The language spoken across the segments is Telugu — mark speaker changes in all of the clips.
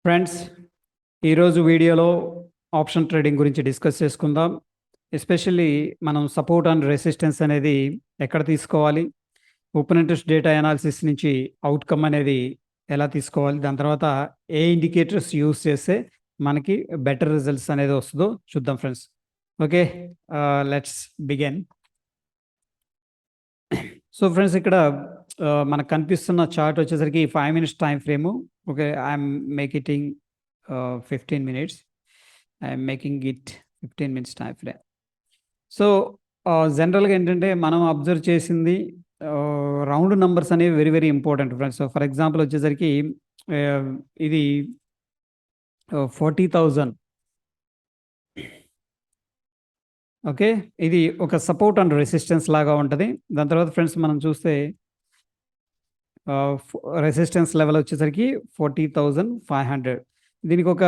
Speaker 1: ఫ్రెండ్స్, ఈరోజు వీడియోలో ఆప్షన్ ట్రేడింగ్ గురించి డిస్కస్ చేసుకుందాం. ఎస్పెషల్లీ మనం సపోర్ట్ అండ్ రెసిస్టెన్స్ అనేది ఎక్కడ తీసుకోవాలి, ఓపెన్ ఇంట్రెస్ట్ డేటా అనాలిసిస్ నుంచి అవుట్కమ్ అనేది ఎలా తీసుకోవాలి, దాని తర్వాత ఏ ఇండికేటర్స్ యూస్ చేస్తే మనకి బెటర్ రిజల్ట్స్ అనేది వస్తుందో చూద్దాం friends. Okay, let's begin. So friends, ఇక్కడ మనకు కనిపిస్తున్న చార్ట్ వచ్చేసరికి 5 minutes time frame. Okay, I'm making 15 minutes. I'm making it 15 minutes time frame. So జనరల్గా ఏంటంటే మనం అబ్జర్వ్ చేసింది రౌండ్ నంబర్స్ అనేవి very very important friends. So for example వచ్చేసరికి ఇది 40,000. ఓకే, ఇది ఒక సపోర్ట్ అండ్ రెసిస్టెన్స్ లాగా ఉంటుంది. దాని తర్వాత ఫ్రెండ్స్ మనం చూస్తే రెసిస్టెన్స్ లెవెల్ వచ్చేసరికి 40,500. దీనికి ఒక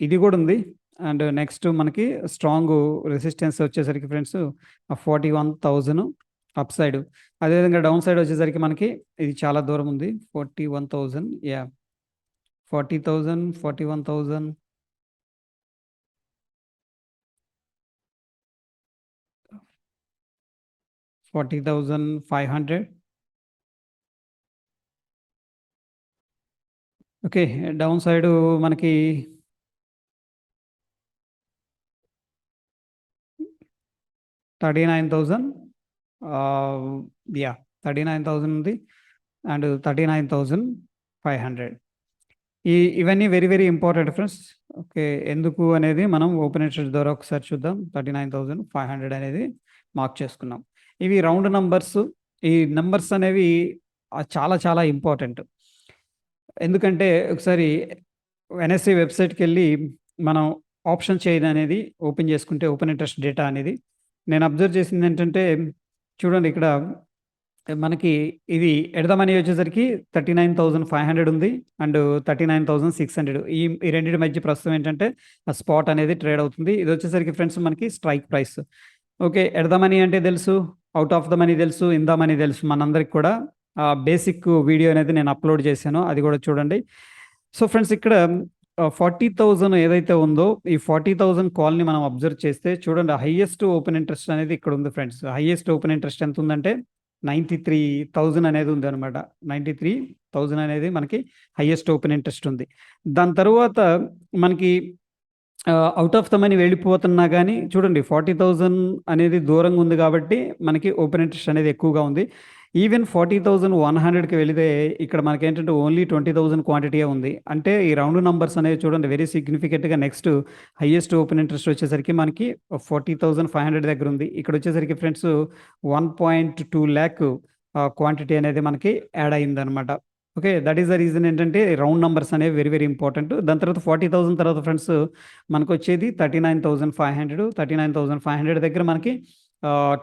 Speaker 1: ఇది కూడా ఉంది. అండ్ నెక్స్ట్ మనకి స్ట్రాంగ్ రెసిస్టెన్స్ వచ్చేసరికి ఫ్రెండ్స్ 41,000 అప్ సైడ్. అదేవిధంగా డౌన్ సైడ్ వచ్చేసరికి మనకి ఇది చాలా దూరం ఉంది, 41,000. 40,000, 41,000, 40,500. ఓకే, డౌన్ సైడ్ మనకి 39,000. 39,000 ఉంది అండ్ 39,500. ఇవన్నీ very very important friends. Okay, ఎందుకు అనేది మనం ఓపెన్ ఇంట్రెస్ట్ ద్వారా ఒకసారి చూద్దాం. 39,500 అనేది మార్క్ చేసుకున్నాం. ఇవి రౌండ్ నంబర్స్. ఈ నంబర్స్ అనేవి చాలా చాలా ఇంపార్టెంట్. ఎందుకంటే ఒకసారి ఎన్ఎస్సి వెబ్సైట్కి వెళ్ళి మనం ఆప్షన్ చైన్ అనేది ఓపెన్ చేసుకుంటే ఓపెన్ ఇంట్రెస్ట్ డేటా అనేది నేను అబ్జర్వ్ చేసింది ఏంటంటే, చూడండి ఇక్కడ మనకి ఇది ఎట్ మనీ వచ్చేసరికి 39,500 ఉంది అండ్ 39,600. ఈ రెండింటి మధ్య ప్రస్తుతం ఏంటంటే ఆ స్పాట్ అనేది ట్రేడ్ అవుతుంది. ఇది వచ్చేసరికి ఫ్రెండ్స్ మనకి strike price. Okay, at money అంటే తెలుసు, అవుట్ ఆఫ్ ద మనీ తెలుసు, ఇన్ ద మనీ తెలుసు మనందరికి కూడా. బేసిక్ వీడియో అనేది నేను అప్లోడ్ చేశాను, అది కూడా చూడండి. సో ఫ్రెండ్స్, ఇక్కడ 40,000 ఏదైతే ఉందో ఈ 40,000 కాల్ని మనం అబ్జర్వ్ చేస్తే చూడండి, హైయెస్ట్ ఓపెన్ ఇంట్రెస్ట్ అనేది ఇక్కడ ఉంది ఫ్రెండ్స్. హైయెస్ట్ ఓపెన్ ఇంట్రెస్ట్ ఎంత ఉందంటే 93,000 అనేది ఉంది అనమాట. 93,000 అనేది మనకి హైయెస్ట్ ఓపెన్ ఇంట్రెస్ట్ ఉంది. దాని తర్వాత మనకి అవుట్ ఆఫ్ ద మనీ వెళ్ళిపోతున్నా కానీ చూడండి 40,000 అనేది దూరంగా ఉంది కాబట్టి మనకి ఓపెన్ ఇంట్రెస్ట్ అనేది ఎక్కువగా ఉంది. ఈవెన్ 40,100కి వెళితే ఇక్కడ మనకి ఏంటంటే ఓన్లీ 20,000 క్వాంటిటీయే ఉంది. అంటే ఈ రౌండ్ నంబర్స్ అనేవి చూడండి వెరీ సిగ్నిఫికెంట్గా. నెక్స్ట్ హైయెస్ట్ ఓపెన్ ఇంట్రెస్ట్ వచ్చేసరికి మనకి 40,500 దగ్గర ఉంది. ఇక్కడ వచ్చేసరికి ఫ్రెండ్స్ 1.2 lakh క్వాంటిటీ అనేది మనకి యాడ్ అయిందనమాట. Okay, that is the reason ఏంటంటే రౌండ్ నంబర్స్ అనేవి వెరీ వెరీ ఇంపార్టెంట్. దాని తర్వాత 40,000 తర్వాత ఫ్రెండ్స్ మనకు వచ్చేది 39,500. 39,500 దగ్గర మనకి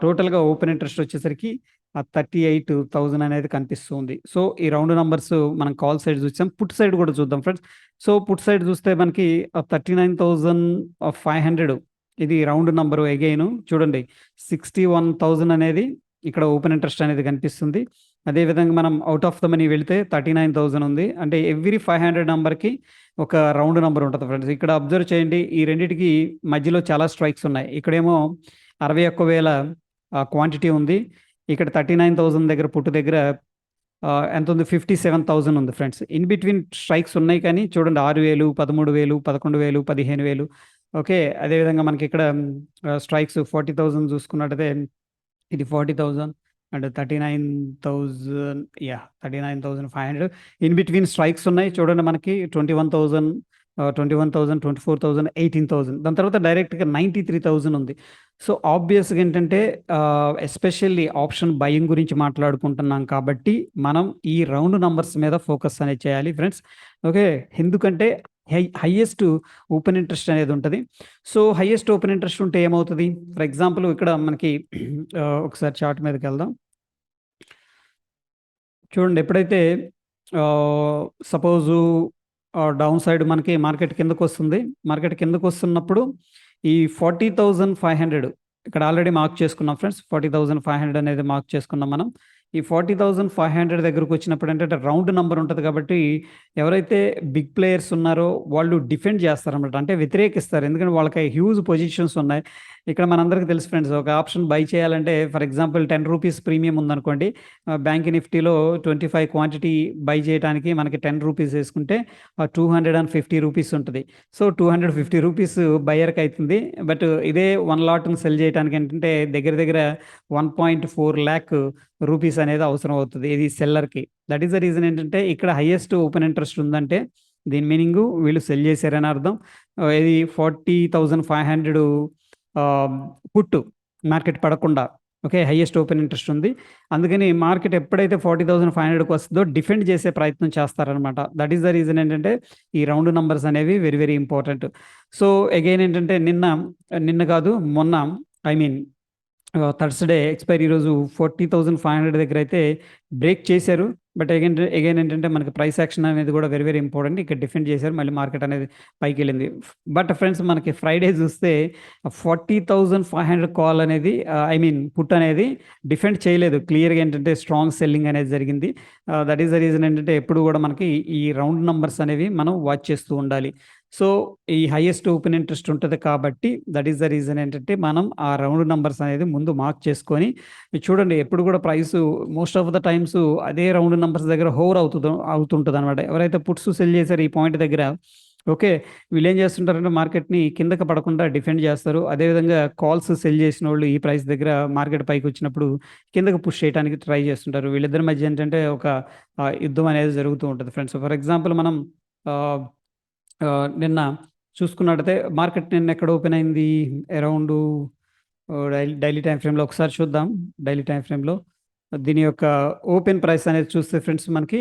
Speaker 1: టోటల్గా ఓపెన్ ఇంట్రెస్ట్ వచ్చేసరికి 38,000 అనేది కనిపిస్తుంది. సో ఈ రౌండ్ నంబర్స్ మనం కాల్ సైడ్ చూసాం. పుట్ సైడ్ కూడా చూద్దాం ఫ్రెండ్స్. సో పుట్ సైడ్ చూస్తే మనకి 39,500 ఇది రౌండ్ నంబరు. అగైన్ చూడండి 61,000 అనేది ఇక్కడ ఓపెన్ ఇంట్రెస్ట్ అనేది కనిపిస్తుంది. అదేవిధంగా మనం అవుట్ ఆఫ్ ద మనీ వెళితే 39,000 ఉంది. అంటే ఎవ్రీ 500 నెంబర్కి ఒక రౌండ్ నెంబర్ ఉంటుంది ఫ్రెండ్స్. ఇక్కడ అబ్జర్వ్ చేయండి, ఈ రెండింటికి మధ్యలో చాలా స్ట్రైక్స్ ఉన్నాయి. ఇక్కడేమో 61,000 క్వాంటిటీ ఉంది. ఇక్కడ 39,000 దగ్గర పుట్టు దగ్గర ఎంత ఉంది, 57,000 ఉంది ఫ్రెండ్స్. ఇన్ బిట్వీన్ స్ట్రైక్స్ ఉన్నాయి కానీ చూడండి 6,000, 13,000, 11,000, 15,000. ఓకే, అదేవిధంగా మనకి ఇక్కడ స్ట్రైక్స్ 40,000 చూసుకున్నట్టయితే ఇది 40,000 అండ్ 39,000. 39,500 ఇన్ బిట్వీన్ స్ట్రైక్స్ ఉన్నాయి. చూడండి మనకి 21,000, 24,000, 18,000. దాని తర్వాత డైరెక్ట్గా 93,000 ఉంది. సో ఆబ్వియస్గా ఏంటంటే ఎస్పెషల్లీ ఆప్షన్ బయింగ్ గురించి మాట్లాడుకుంటున్నాం కాబట్టి మనం ఈ రౌండ్ నంబర్స్ మీద ఫోకస్ అనేది చేయాలి ఫ్రెండ్స్. ఓకే, ఎందుకంటే హైయెస్ట్ ఓపెన్ ఇంట్రెస్ట్ అనేది ఉంటుంది. సో హైయెస్ట్ ఓపెన్ ఇంట్రెస్ట్ ఉంటే ఏమవుతుంది, ఫర్ ఎగ్జాంపుల్ ఇక్కడ మనకి ఒకసారి చార్ట్ మీదకి వెళ్దాం. చూడండి, ఎప్పుడైతే సపోజు డౌన్ సైడ్ మనకి మార్కెట్ కిందకు వస్తుంది. మార్కెట్ కిందకు వస్తున్నప్పుడు ఈ 40,500 ఇక్కడ ఆల్రెడీ మార్క్ చేసుకున్నాం ఫ్రెండ్స్. 40,500 అనేది మార్క్ చేసుకున్నాం మనం. ఈ 40,500 దగ్గరకొచ్చినప్పుడు ఏంటంటే రౌండ్ నంబర్ ఉంటది కాబట్టి ఎవరైతే బిగ్ ప్లేయర్స్ ఉన్నారో వాళ్ళు డిఫెండ్ చేస్తారనమాట. అంటే వ్యతిరేకిస్తారు. ఎందుకంటే వాళ్ళకి హ్యూజ్ పొజిషన్స్ ఉన్నాయి. ఇక్కడ మనందరికీ తెలుసు ఫ్రెండ్స్, ఒక ఆప్షన్ బై చేయాలంటే ఫర్ ఎగ్జాంపుల్ ₹10 ప్రీమియం ఉందనుకోండి. బ్యాంక్ నిఫ్టీలో 25 క్వాంటిటీ బై చేయటానికి మనకి ₹10 యేసుకుంటే ₹250 ఉంటది. సో, ₹250 బయ్యర్‌కి అయితుంది. బట్ ఇదే 1 లాట్‌ని సెల్ చేయటానికి ఏంటంటే దగ్గర దగ్గర 1.4 లాక్ రూపీస్ అనేది అవసరం అవుతది. ఇది సెల్లర్‌కి. దట్ ఈస్ ద రీజన్ ఏంటంటే ఇక్కడ హైయెస్ట్ ఓపెన్ ఇంట్రెస్ట్ ఉందంటే దీని మీనింగు వీళ్ళు సెల్ చేశారని అర్థం. ఇది 40,500 ఆహ్, పుట్ మార్కెట్ పడకుండా. ఓకే. హైయెస్ట్ ఓపెన్ ఇంట్రెస్ట్ ఉంది. అందుకని మార్కెట్ ఎప్పుడైతే 40,500కి వస్తదో డిఫెండ్ చేసే ప్రయత్నం చేస్తారనమాట. దట్ ఈస్ ద రీజన్ ఏంటంటే ఈ రౌండ్ నంబర్స్ అనేవి very very important. So, again ఏంటంటే నిన్న కాదు మొన్న ఐ మీన్ థర్స్‌డే ఎక్స్‌పైరీ రోజు 40,500 దగ్గరైతే బ్రేక్ చేశారు. బట్ అగైన్ ఏంటంటే మనకి ప్రైస్ యాక్షన్ అనేది కూడా వెరీ వెరీ ఇంపార్టెంట్. ఇక్కడ డిఫెండ్ చేశారు. మళ్ళీ మార్కెట్ అనేది పైకెళ్ళింది. బట్ ఫ్రెండ్స్ మనకి ఫ్రైడే చూస్తే 40,500 కాల్ అనేది ఐ మీన్ పుట్ అనేది డిఫెండ్ చేయలేదు. క్లియర్‌గా ఏంటంటే స్ట్రాంగ్ సెల్లింగ్ అనేది జరిగింది. దట్ ఈస్ ద రీజన్ ఏంటంటే ఎప్పుడు కూడా మనకి ఈ రౌండ్ నంబర్స్ అనేవి మనం వాచ్ చేస్తూ ఉండాలి. సో, ఈ హైయెస్ట్ ఓపెన్ ఇంట్రెస్ట్ ఉంటది కాబట్టి దట్ ఈస్ ద రీజన్ ఏంటంటే మనం ఆ రౌండ్ నంబర్స్ అనేది ముందు మార్క్ చేసుకొని చూడండి, ఎప్పుడు కూడా price most of the times అదే రౌండ్ నంబర్స్ దగ్గర హోవర్ అవుతుంటదనమాట. ఎవరైతే పుట్స్ సెల్ చేసారో ఈ పాయింట్ దగ్గర ఓకే. వీళ్ళేం చేస్తుంటారంటే మార్కెట్‌ని కిందకి పడకుండా డిఫెండ్ చేస్తారు. అదేవిధంగా కాల్స్ సెల్ చేసినోళ్ళు ఈ ప్రైస్ దగ్గర మార్కెట్ పైకొచ్చినప్పుడు కిందకి పుష్ చేయడానికి ట్రై చేస్తుంటారు. వీళ్ళిద్దరి మధ్య ఏంటంటే ఒక యుద్ధం అనేది జరుగుతూ ఉంటది ఫ్రెండ్స్. ఫర్ ఎగ్జాంపుల్ మనం ఆహ్ నిన్న చూసుకున్నట్టయితే మార్కెట్ నిన్న ఎక్కడ ఓపెన్ అయింది? అరౌండు డైలీ టైమ్ ఫ్రేమ్‌లో ఒకసారి చూద్దాం. డైలీ టైమ్ ఫ్రేమ్‌లో దీని యొక్క ఓపెన్ ప్రైస్ అనేది చూస్తే ఫ్రెండ్స్ మనకి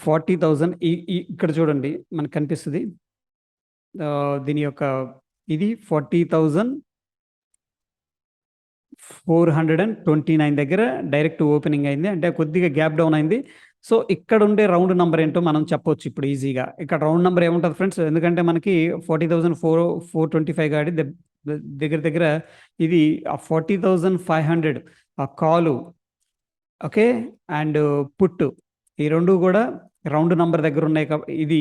Speaker 1: 40,000 ఇక్కడ చూడండి మనకు కనిపిస్తది. దీని యొక్క ఇది 40,429 దగ్గర డైరెక్ట్ ఓపెనింగ్ అయింది. అంటే కొద్దిగా గ్యాప్ డౌన్ అయింది. సో, ఇక్కడుండే రౌండ్ నంబర్ ఏంటో మనం చెప్పొచ్చు ఇప్పుడు ఈజీగా. ఇక్కడ రౌండ్ నంబర్ ఏముంటది ఫ్రెండ్స్? ఎందుకంటే మనకి 40,425 గాడి దగ్గర దగ్గర ఇది 40,500 కాలు. ఓకే. అండ్ పుట్ ఈ 2 గూడా రౌండ్ నంబర్ దగ్గరున్నాయి ఇది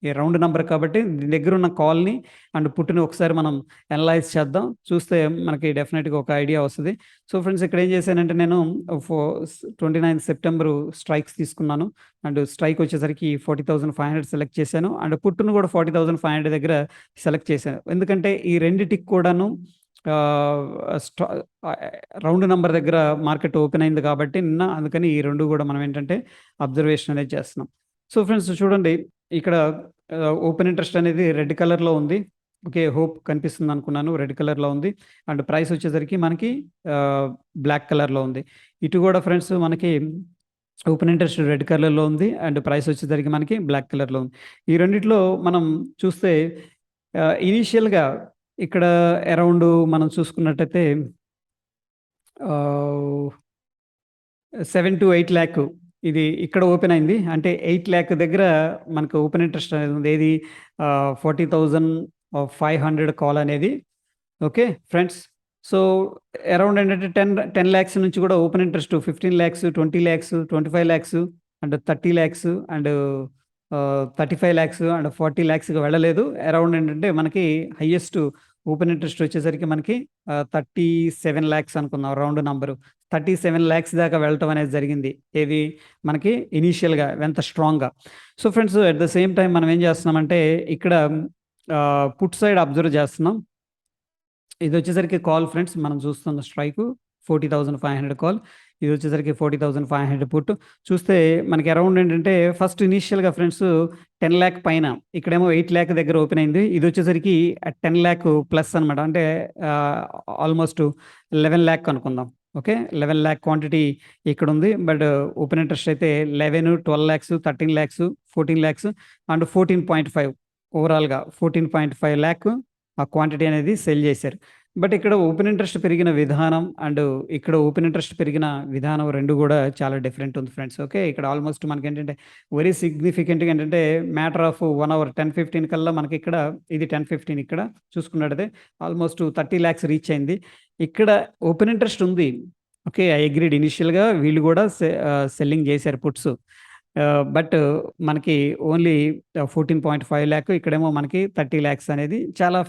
Speaker 1: ఈ రౌండ్ నంబర్ కాబట్టి దీని దగ్గరున్న కాల్‌ని అండ్ పుట్‌ని ఒకసారి మనం అనలైజ్ చేద్దాం. చూస్తే మనకి డెఫినిట్‌గా ఒక ఐడియా వస్తది. సో, ఫ్రెండ్స్ ఇక్కడ ఏం చేశానంటే నేను ఫో 29 సెప్టెంబరు స్ట్రైక్స్ తీసుకున్నాను. అండ్ స్ట్రైక్ వచ్చేసరికి 40,500 సెలెక్ట్ చేశాను. అండ్ పుట్‌ను కూడా 40,500 దగ్గర సెలెక్ట్ చేశాను. ఎందుకంటే ఈ రెండిటికి కూడాను ఆహ్, స్ట ఆహ్, రౌండ్ నంబర్ దగ్గర మార్కెట్ ఓపెన్ అయింది కాబట్టి నిన్న అందుకని ఈ 2 గూడా మనం ఏంటంటే అబ్జర్వేషన్ అనేది చేస్తున్నాం. సో, ఫ్రెండ్స్ చూడండి ఇక్కడ ఓపెన్ ఇంట్రెస్ట్ అనేది రెడ్ కలర్‌లో ఉంది. ఓకే. హోప్ కనిపిస్తుందనుకున్నాను. రెడ్ కలర్‌లో ఉంది. అండ్ ప్రైస్ వచ్చేసరికి మనకి ఆహ్, బ్లాక్ కలర్‌లో ఉంది. ఇటు గూడా ఫ్రెండ్స్ మనకి ఓపెన్ ఇంట్రెస్ట్ రెడ్ కలర్‌లో ఉంది. అండ్ ప్రైస్ వచ్చేసరికి మనకి బ్లాక్ కలర్‌లో ఉంది. ఈ రెండిట్లో మనం చూస్తే ఇనీషియల్‌గా ఇక్కడ అరౌండ్ మనం చూసుకున్నట్టయితే ఆహ్, 7-8 లాక్ ఇది ఇక్కడ ఓపెన్ అయింది. అంటే 8,00,000 దగ్గర మనకు ఓపెన్ ఇంట్రెస్ట్ అనేది ఉంది. ఏది 40,500 కాల్ అనేది. Okay friends. సో, అరౌండ్ ఏంటంటే 10 లాక్స్ నుంచి కూడా open interest 15 lakhs, 20 lakhs, 25 lakhs and 30 lakhs and 35 lakhs and 40 లాక్స్‌కి వెళ్ళలేదు. అరౌండ్ ఏంటంటే మనకి హైయెస్ట్ ఓపెన్ ఇంట్రెస్ట్ వచ్చేసరికి మనకి 37 లాక్స్ అనుకుందాం రౌండ్ నంబరు. 37 లాక్స్ దాకా వెళ్ళటం అనేది జరిగింది. ఏది మనకి ఇనీషియల్‌గా ఎంత స్ట్రాంగ్‌గా. So, friends at the same time మనం ఏం చేస్తున్నామంటే ఇక్కడ పుట్ సైడ్ అబ్జర్వ్ చేస్తున్నాం. ఇదొచ్చేసరికి కాల్ ఫ్రెండ్స్ మనం చూస్తున్న స్ట్రైకు 40,500 కాల్. ఇదొచ్చేసరికి 40,500 పుట్. చూస్తే మనకి అరౌండ్ ఏంటంటే ఫస్ట్ ఇనీషియల్‌గా ఫ్రెండ్స్ 10,00,000 పైన ఇక్కడేమో 8,00,000 దగ్గర ఓపెన్ అయింది. ఇదొచ్చేసరికి 10,00,000 ప్లస్ అనమాట. అంటే ఆహ్, ఆల్‌మోస్ట్ 11,00,000 అనుకుందాం. ఓకే. 11,00,000 క్వాంటిటీ ఇక్కడుంది. బట్ ఓపెన్ ఇంట్రెస్ట్ అయితే 11, 12,00,000, 13,00,000, 14,00,000 అండ్ 14.5 ఓవరాల్‌గా 14.5 లాక్ ఆ క్వాంటిటీ అనేది సెల్ చేశారు. బట్ ఇక్కడ ఓపెన్ ఇంట్రెస్ట్ పెరిగిన విధానం అండ్ ఇక్కడ ఓపెన్ ఇంట్రెస్ట్ పెరిగిన విధానం 2 గూడా చాలా డిఫరెంట్ ఉంది ఫ్రెండ్స్. ఓకే. ఇక్కడ ఆల్‌మోస్ట్ మనకేంటంటే వెరీ సిగ్నిఫికెంట్‌గా ఏంటంటే మ్యాటర్ ఆఫ్ 1 అవర్ 10:15 కల్లా మనకిక్కడ ఇది 10:15 ఇక్కడ చూసుకున్నట్టయితే ఆల్‌మోస్ట్ 30,00,000 రీచ్ అయింది. ఇక్కడ ఓపెన్ ఇంట్రెస్ట్ ఉంది. ఓకే. I agreed. ఇనిషియల్‌గా వీళ్ళు గూడా సెల్లింగ్ జేశారు పుట్స్. బట్ మనకి ఓన్లీ 14.5 లాక్, ఇక్కడేమో మనకి 30 లాక్స్ అనేది చాలా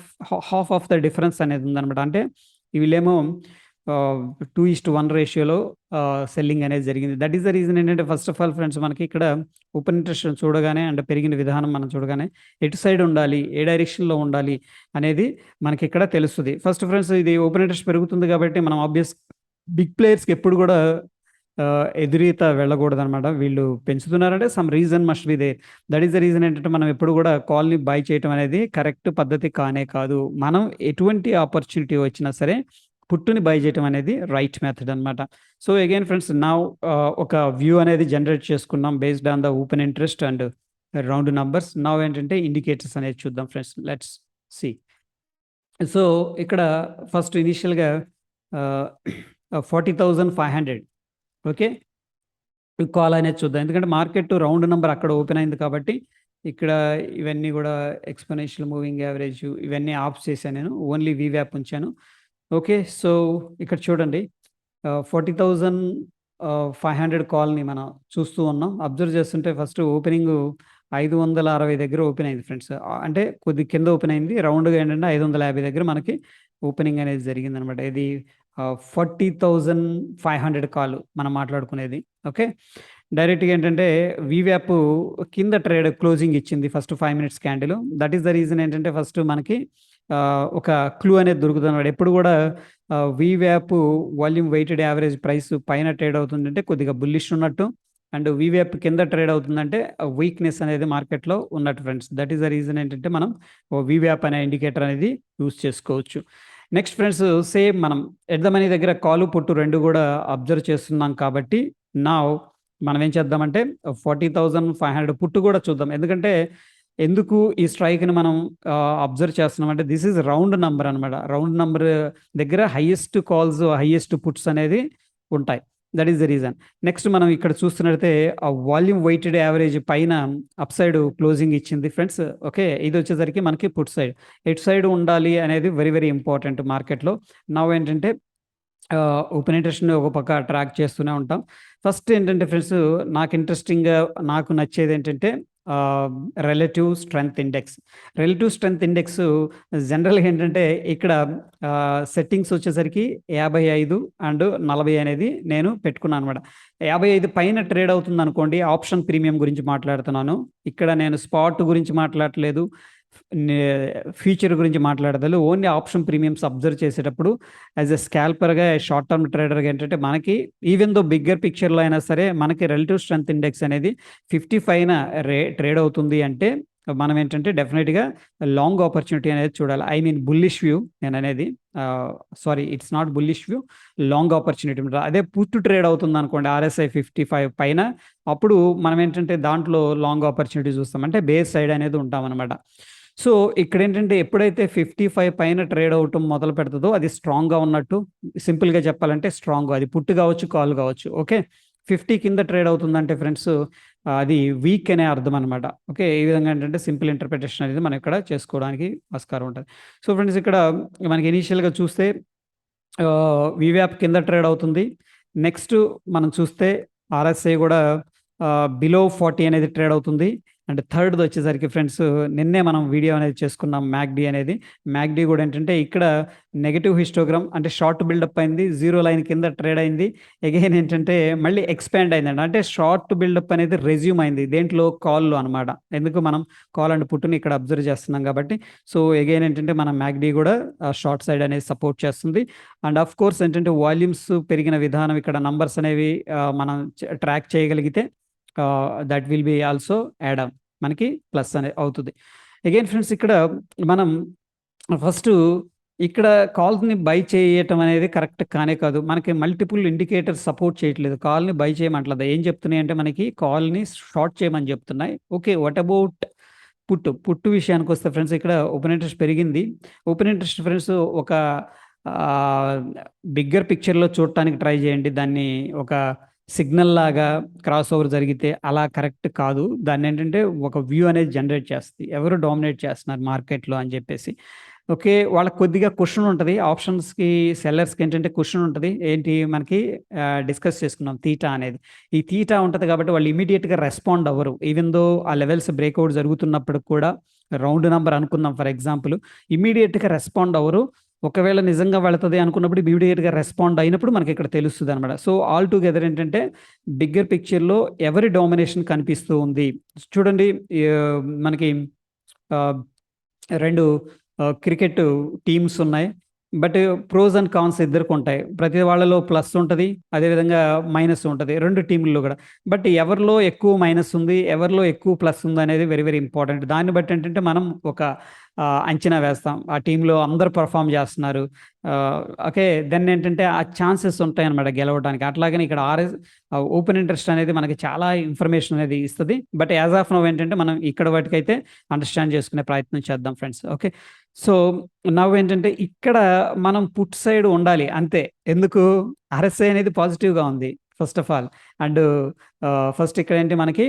Speaker 1: హాఫ్ ఆఫ్ ద డిఫరెన్స్ అనేది ఉందనమాట. అంటే వీళ్ళేమో 2:1 రేషియోలో సెల్లింగ్ అనేది జరిగింది. దట్ ఈస్ ద రీజన్ ఏంటంటే, ఫస్ట్ ఆఫ్ ఆల్ ఫ్రెండ్స్, మనకి ఇక్కడ ఓపెన్ ఇంట్రెస్ట్ చూడగానే అండ్ పెరిగిన విధానం మనం చూడగానే ఎటు సైడ్ ఉండాలి, ఏ డైరెక్షన్‌లో ఉండాలి అనేది మనకిక్కడ తెలుస్తది. ఫస్ట్ ఫ్రెండ్స్, ఇది ఓపెన్ ఇంట్రెస్ట్ పెరుగుతుంది కాబట్టి మనం బిగ్ ప్లేయర్స్‌కి ఎప్పుడు గూడా ఎదురీత వెళ్ళకూడదనమాట. వీళ్ళు పెంచుతున్నారంటే some reason must be there. That is the reason ఏంటంటే, మనం ఎప్పుడు గూడా కాల్‌ని బై చేయటం అనేది కరెక్ట్ పద్ధతి కానే కాదు. మనం ఎటువంటి ఆపర్చునిటీ వచ్చినా సరే పుట్టుని బై చేయటం అనేది రైట్ మెథడ్ అనమాట. సో, అగైన్ ఫ్రెండ్స్, నౌ ఒక వ్యూ అనేది జనరేట్ చేసుకున్నాం based on the open interest and round numbers. Now ఏంటంటే ఇండికేటర్స్ అనేది చూద్దాం ఫ్రెండ్స్. Let's see. సో, ఇక్కడ ఫస్ట్ ఇనీషియల్‌గా ఆహ్, 40,500. ఓకే. కాల్ అనేది చూద్దాం. ఎందుకంటే మార్కెట్ రౌండ్ నంబర్ అక్కడ ఓపెన్ అయింది కాబట్టి, ఇక్కడ ఇవన్నీ గూడా ఎక్స్‌పోనెన్షియల్ మూవింగ్ యావరేజ్ ఇవన్నీ ఆఫ్ చేశాను నేను. ఓన్లీ వీవ్యాప్ ఉంచాను. ఓకే. సో, ఇక్కడ చూడండి, 40,500 కాల్‌ని మనం చూస్తూ ఉన్నాం. అబ్జర్వ్ చేస్తుంటే ఫస్ట్ ఓపెనింగు 560 దగ్గర ఓపెన్ అయింది ఫ్రెండ్స్. అంటే కొద్దిగా కింద ఓపెన్ అయింది. రౌండ్‌గా ఏంటంటే 550 దగ్గర మనకి ఓపెనింగ్ అనేది జరిగిందనమాట. ఇది 40,500 కాల్ మనం మాట్లాడుకునేది. ఓకే. డైరెక్ట్‌గా ఏంటంటే వీవ్యాప్ కింద ట్రేడ్ క్లోజింగ్ ఇచ్చింది first 5 minutes candle. That is the reason ఏంటంటే, ఫస్ట్ మనకి ఒక క్లూ అనేది దొరుకుతుందనమాట. ఎప్పుడు గూడా వీవ్యాప్ వాల్యూమ్ వెయిటెడ్ యావరేజ్ ప్రైస్ పైన ట్రేడ్ అవుతుందంటే కొద్దిగా బుల్లిష్ ఉన్నట్టు. అండ్ వీవ్యాప్ కింద ట్రేడ్ అవుతుందంటే వీక్‌నెస్ అనేది మార్కెట్‌లో ఉన్నట్టు friends. That is the reason ఏంటంటే, మనం వీవ్యాప్ అనే ఇండికేటర్ అనేది యూజ్ చేసుకోవచ్చు. నెక్స్ట్ ఫ్రెండ్స్, సేమ్ మనం ఎట్ ద మనీ దగ్గర కాలు, పుట్టు 2 గూడా అబ్జర్వ్ చేస్తున్నాం కాబట్టి, నౌ మనం ఏం చేద్దామంటే 40,500 పుట్టు గూడా చూద్దాం. ఎందుకంటే, ఎందుకు ఈ స్ట్రైక్‌ని మనం అబ్జర్వ్ చేస్తున్నామంటే, దిస్ ఈజ్ రౌండ్ నంబర్ అనమాట. రౌండ్ నంబర్ దగ్గర హైయెస్ట్ కాల్స్, హైయెస్ట్ పుట్స్ అనేది ఉంటాయి. That is the reason. Next మనం ఇక్కడ చూస్తున్నట్టయితే ఆ వాల్యూమ్ వెయిటెడ్ యావరేజ్ పైన అప్ సైడ్ క్లోజింగ్ ఇచ్చింది ఫ్రెండ్స్. ఓకే. ఇదొచ్చేసరికి మనకి పుట్ సైడ్. ఎటు సైడ్ ఉండాలి అనేది వెరీ, వెరీ ఇంపార్టెంట్ మార్కెట్‌లో. నౌ ఏంటంటే, ఓపెన్ ఇంట్రెస్ట్‌ని ఒక పక్క ట్రాక్ చేస్తూనే ఉంటాం. ఫస్ట్ ఏంటంటే ఫ్రెండ్స్, నాకు ఇంట్రెస్టింగ్‌గా నాకు నచ్చేదేంటంటే ఆహ్, relative strength index. Relative strength index జనరల్‌గా ఏంటంటే, ఇక్కడ సెట్టింగ్స్ వచ్చేసరికి 55 అండ్ 40 అనేది నేను పెట్టుకున్నాను అనమాట. 55 పైన ట్రేడ్ అవుతుందనుకోండి, ఆప్షన్ ప్రీమియం గురించి మాట్లాడుతున్నాను. ఇక్కడ నేను స్పాట్ గురించి మాట్లాడట్లేదు. నే ఫ్యూచర్ గురించి మాట్లాడదలు. ఓన్లీ ఆప్షన్ ప్రీమియమ్స్ అబ్జర్వ్ చేసేటప్పుడు యాస్ ఎ స్కాల్పర్‌గా, షార్ట్ టర్మ్ ట్రేడర్‌గా ఏంటంటే, మనకి ఈవెన్ దో బిగ్గర్ పిక్చర్‌లో అయినా సరే మనకి రిలేటివ్ స్ట్రెంత్ ఇండెక్స్ అనేది 50 పైన ట్రేడ్ అవుతుంది అంటే, మనం ఏంటంటే డెఫినిట్‌గా లాంగ్ ఆపర్చునిటీ అనేది చూడాలి. ఐ మీన్ బుల్లిష్ వ్యూ నేననేది. ఆహ్, sorry, it's not bullish view, long opportunity. అదే పుట్ ట్రేడ్ అవుతుందనుకోండి ఆర్ఎస్ఐ 55 పైన, అప్పుడు మనం ఏంటంటే దాంట్లో లాంగ్ ఆపర్చునిటీ చూస్తాం. అంటే బేస్ సైడ్ అనేది ఉంటామనమాట. సో, ఇక్కడేంటంటే, ఎప్పుడైతే 55 పైన ట్రేడ్ అవ్వటం మొదలు పెడతదో అది స్ట్రాంగ్‌గా ఉన్నట్టు. సింపుల్‌గా చెప్పాలంటే స్ట్రాంగ్. అది పుట్ గావచ్చు, కాల్ గావచ్చు. ఓకే. 50 కింద ట్రేడ్ అవుతుందంటే ఫ్రెండ్స్, అది వీక్ అనే అర్థం అనమాట. ఓకే. ఈ విధంగా ఏంటంటే సింపుల్ ఇంటర్ప్రిటేషన్ అనేది మనం ఇక్కడ చేసుకోవడానికి ఆస్కారం ఉంటది. సో, ఫ్రెండ్స్, ఇక్కడ మనకి ఇనీషియల్‌గా చూస్తే వీవ్యాప్ కింద ట్రేడ్ అవుతుంది. నెక్స్ట్ మనం చూస్తే ఆర్ఎస్ఐ గూడా బిలో 40 అనేది ట్రేడ్ అవుతుంది. అండ్ థర్డ్‌దొచ్చేసరికి ఫ్రెండ్స్, నిన్నే మనం వీడియో అనేది చేసుకున్నాం మ్యాక్‌డీ అనేది. మ్యాక్‌డీ గూడా ఏంటంటే, ఇక్కడ నెగెటివ్ హిస్టోగ్రామ్ అంటే షార్ట్ బిల్డప్ అయింది. జీరో లైన్ కింద ట్రేడ్ అయింది. అగైన్ ఏంటంటే మళ్ళీ ఎక్స్‌పాండ్ అయిందండి. అంటే షార్ట్ బిల్డప్ అనేది రెజ్యూమ్ అయింది. దేంట్లో? కాల్‌లో అనమాట. ఎందుకు మనం కాల్ అండ్ పుట్‌ని ఇక్కడ అబ్జర్వ్ చేస్తున్నాం కాబట్టి. సో, అగైన్ ఏంటంటే, మన మ్యాక్‌డీ గూడా షార్ట్ సైడ్ అనేది సపోర్ట్ చేస్తుంది. అండ్ ఆఫ్ కోర్స్ ఏంటంటే, వాల్యూమ్స్ పెరిగిన విధానం ఇక్కడ నంబర్స్ అనేవి మనం ట్రాక్ చేయగలిగితే that will be also add on. మనకి ప్లస్ అనే అవుతది. అగైన్ ఫ్రెండ్స్, ఇక్కడ మనం ఫస్టు ఇక్కడ కాల్స్‌ని బై చేయటం అనేది కరెక్ట్ కానే కాదు. మనకి మల్టిపుల్ ఇండికేటర్స్ సపోర్ట్ చేయట్లేదు. కాల్‌ని బై చేయమంటలేదు. ఏం చెప్తున్నాయంటే, మనకి కాల్‌ని షార్ట్ చేయమని చెప్తున్నాయి. ఓకే. వాట్ అబౌట్ పుట్టు విషయానికొస్తే ఫ్రెండ్స్, ఇక్కడ ఓపెన్ ఇంట్రెస్ట్ పెరిగింది. ఓపెన్ ఇంట్రెస్ట్ ఫ్రెండ్స్ ఒక ఆహ్, బిగ్గర్ పిక్చర్‌లో చూడటానికి ట్రై చేయండి. దాన్ని ఒక సిగ్నల్ లాగా క్రాస్ ఓవర్ జరిగితే అలా కరెక్ట్ కాదు. దాన్నేంటంటే ఒక వ్యూ అనేది జనరేట్ చేస్తది. ఎవరు డామినేట్ చేస్తున్నారు మార్కెట్‌లో అని చెప్పేసి. ఓకే. వాళ్ళకి కొద్దిగా కుషన్ ఉంటది. ఆప్షన్స్‌కి, సెల్లర్స్‌కి ఏంటంటే కుషన్ ఉంటది. ఏంటి మనకి డిస్కస్ చేసుకున్నాం తీటా అనేది. ఈ తీటా ఉంటది కాబట్టి వాళ్ళు ఇమ్మీడియేట్‌గా రెస్పాండ్ అవ్వరు. ఈవెన్ దో ఆ లెవెల్స్ బ్రేక్‌ఔట్ జరుగుతున్నప్పటికి కూడా రౌండ్ నంబర్ అనుకుందాం ఫర్ ఎగ్జాంపుల్. ఇమ్మీడియేట్‌గా రెస్పాండ్ అవ్వరు. ఒకవేళ నిజంగా వెళతది అనుకున్నప్పుడు ఇమ్మీడియేట్‌గా రెస్పాండ్ అయినప్పుడు మనకిక్కడ తెలుస్తదనమాట. సో, ఆల్ టుగెదర్ ఏంటంటే బిగ్గర్ పిక్చర్‌లో ఎవరి డామినేషన్ కనిపిస్తూ ఉంది. చూడండి మనకి ఆహ్ 2 క్రికెట్ టీమ్స్ ఉన్నాయి. But pros and cons ఇద్దరికుంటాయి. ప్రతి వాళ్ళలో ప్లస్ ఉంటది. అదేవిధంగా మైనస్ ఉంటది. 2 టీముల్లో గూడా. బట్ ఎవరిలో ఎక్కువ మైనస్ ఉంది, ఎవరిలో ఎక్కువ ప్లస్ ఉందనేది వెరీ, వెరీ ఇంపార్టెంట్. దాన్ని బట్టి ఏంటంటే మనం ఒక అంచనా వేస్తాం. ఆ టీమ్‌లో అందరూ పెర్ఫార్మ్ జేస్తున్నారు. ఓకే. దెన్ ఏంటంటే ఆ ఛాన్సెస్ ఉంటాయన్నమాట గెలవడానికి. అట్లాగని ఇక్కడ ఓపెన్ ఇంట్రెస్ట్ అనేది మనకి చాలా ఇన్ఫర్మేషన్ అనేది ఇస్తది. బట్ యాస్ ఆఫ్ నౌ ఏంటంటే మనం ఇక్కడ వరకైతే అండర్‌స్టాండ్ చేసుకునే ప్రయత్నం చేద్దాం ఫ్రెండ్స్. ఓకే. సో, నౌ ఏంటంటే ఇక్కడ మనం పుట్ సైడ్ ఉండాలి అంతే. ఎందుకు? ఆర్ఎస్ఐ అనేది పాజిటివ్‌గా ఉంది first of all. And first ఇక్కడేంటి మనకి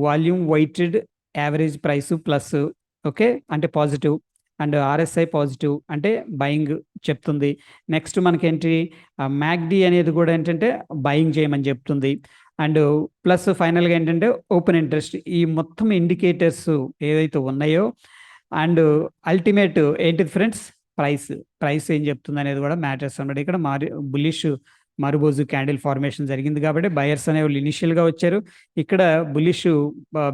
Speaker 1: volume weighted average price plus okay. అంటే పాజిటివ్. అండ్ ఆర్ఎస్ఐ పాజిటివ్ అంటే బయింగ్ చెప్తుంది. నెక్స్ట్ మనకేంటి మ్యాక్‌డి అనేది గూడా ఏంటంటే బయింగ్ చేయమని జెప్తుంది. అండ్ ప్లస్ ఫైనల్‌గా ఏంటంటే ఓపెన్ ఇంట్రెస్ట్. ఈ మొత్తం ఇండికేటర్స్ ఏవైతే ఉన్నాయో అండ్ అల్టిమేట్ ఏంటిది ఫ్రెండ్స్? ప్రైస్. ప్రైస్ ఏం చెప్తుందనేది కూడా మ్యాటర్స్ అన్నమాట. ఇక్కడ బుల్లిష్ మారుబోజు క్యాండిల్ ఫార్మేషన్ జరిగింది కాబట్టి బయర్స్ అనేవాళ్ళు ఇనిషియల్‌గా వచ్చారు. ఇక్కడ బుల్లిష్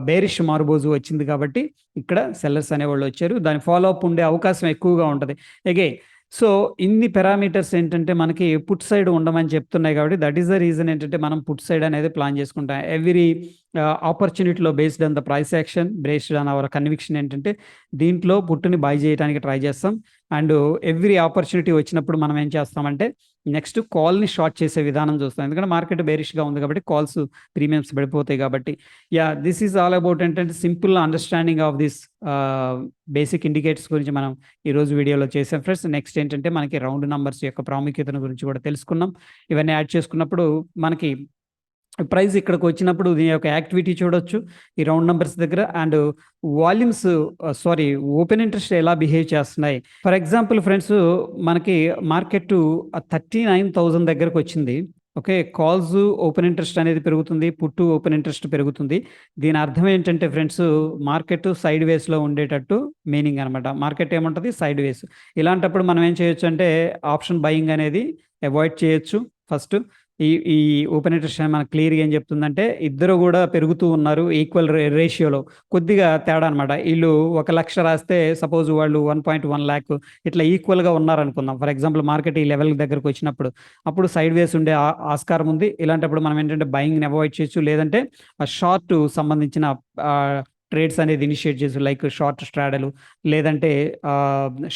Speaker 1: బేరిష్ మారుబోజు వచ్చింది కాబట్టి ఇక్కడ సెల్లర్స్ అనేవాళ్ళు వచ్చారు. దాని ఫాలో అప్ ఉండే అవకాశం ఎక్కువగా ఉంటది. అగైన్ సో, ఇన్ని పారామీటర్స్ ఏంటంటే మనకి పుట్ సైడ్ ఉండమని చెప్తున్నాయి కాబట్టి దట్ ఈస్ ద రీజన్ ఏంటంటే మనం పుట్ సైడ్ అనేది ప్లాన్ చేసుకుంటాం. ఎవ్రీ ఆపర్చునిటీలో based on the price action, based on our conviction ఏంటంటే దీంట్లో పుట్టుని బై చేయడానికి ట్రై చేస్తాం. అండ్ ఎవ్రీ ఆపర్చునిటీ వచ్చినప్పుడు మనం ఏం చేస్తామంటే నెక్స్ట్ కాల్‌ని షార్ట్ చేసే విధానం చూస్తాం. ఎందుకంటే మార్కెట్ బేరిష్‌గా ఉంది కాబట్టి కాల్స్ ప్రీమియమ్స్ పడిపోతాయి కాబట్టి. Yeah! This is all about ఏంటంటే simple understanding of this basic indicators గురించి మనం ఈరోజు వీడియోలో చేసాం ఫ్రెండ్స్. నెక్స్ట్ ఏంటంటే మనకి రౌండ్ నంబర్స్ యొక్క ప్రాముఖ్యతను గురించి కూడా తెలుసుకున్నాం. ఇవన్నీ యాడ్ చేసుకున్నప్పుడు మనకి ప్రైస్ ఇక్కడికొచ్చినప్పుడు దీని యొక్క యాక్టివిటీ చూడొచ్చు. ఈ రౌండ్ నంబర్స్ దగ్గర and volumes sorry open interest ఎలా బిహేవ్ చేస్తున్నాయి. ఫర్ ఎగ్జాంపుల్ ఫ్రెండ్స్ మనకి మార్కెట్టు 39,000 దగ్గరకొచ్చింది. ఓకే. కాల్స్ ఓపెన్ ఇంట్రెస్ట్ అనేది పెరుగుతుంది. పుట్టు ఓపెన్ ఇంట్రెస్ట్ పెరుగుతుంది. దీని అర్థం ఏంటంటే ఫ్రెండ్స్ మార్కెట్ సైడ్ వేస్‌లో ఉండేటట్టు మీనింగ్ అనమాట. మార్కెట్ ఏముంటది సైడ్ వేస్. ఇలాంటప్పుడు మనం ఏం చేయొచ్చు అంటే ఆప్షన్ బయింగ్ అనేది అవాయిడ్ చేయొచ్చు ఫస్ట్. ఈ ఈ ఓపెన్ ఇంట్రెస్ట్ మనకు క్లియర్‌గా ఏం చెప్తుందంటే, ఇద్దరు గూడా పెరుగుతూ ఉన్నారు ఈక్వల్ రేషియోలో. కొద్దిగా తేడా అనమాట. ఈళ్ళు 1,00,000 రాస్తే సపోజ్ వాళ్ళు 1.1 లాక్ ఇట్లా ఈక్వల్‌గా ఉన్నారనుకుందాం. ఫర్ ఎగ్జాంపుల్ మార్కెట్ ఈ లెవెల్ దగ్గరకొచ్చినప్పుడు. అప్పుడు సైడ్ వేస్ ఉండే ఆస్కారం ఉంది. ఇలాంటప్పుడు మనం ఏంటంటే బయింగ్‌ని అవాయిడ్ చేయొచ్చు. లేదంటే ఆ షార్ట్ సంబంధించిన ఆహ్, ట్రేడ్స్ అనేది ఇనిషియేట్ చేయొచ్చు. లైక్ షార్ట్ స్ట్రాడలు లేదంటే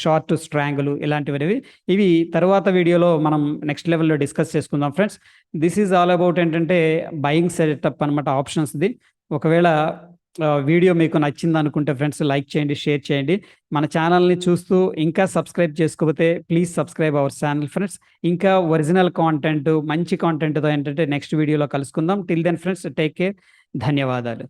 Speaker 1: షార్ట్ స్ట్రాంగులు ఇలాంటివనేవి ఇవి తరువాత వీడియోలో మనం నెక్స్ట్ లెవెల్‌లో డిస్కస్ చేసుకుందాం friends. This is all about ఏంటంటే బయింగ్ సెటప్ అనమాట ఆప్షన్స్‌ది. ఒకవేళ వీడియో మీకు నచ్చిందనుకుంటే ఫ్రెండ్స్ లైక్ చేయండి, షేర్ చేయండి. మన ఛానల్‌ని చూస్తూ ఇంకా సబ్స్క్రైబ్ చేసుకోకపోతే please subscribe our channel friends. ఇంకా ఒరిజినల్ కాంటెంట్ మంచి కాంటెంట్‌తో ఏంటంటే నెక్స్ట్ వీడియోలో కలుసుకుందాం. Till then friends take care. ధన్యవాదాలు.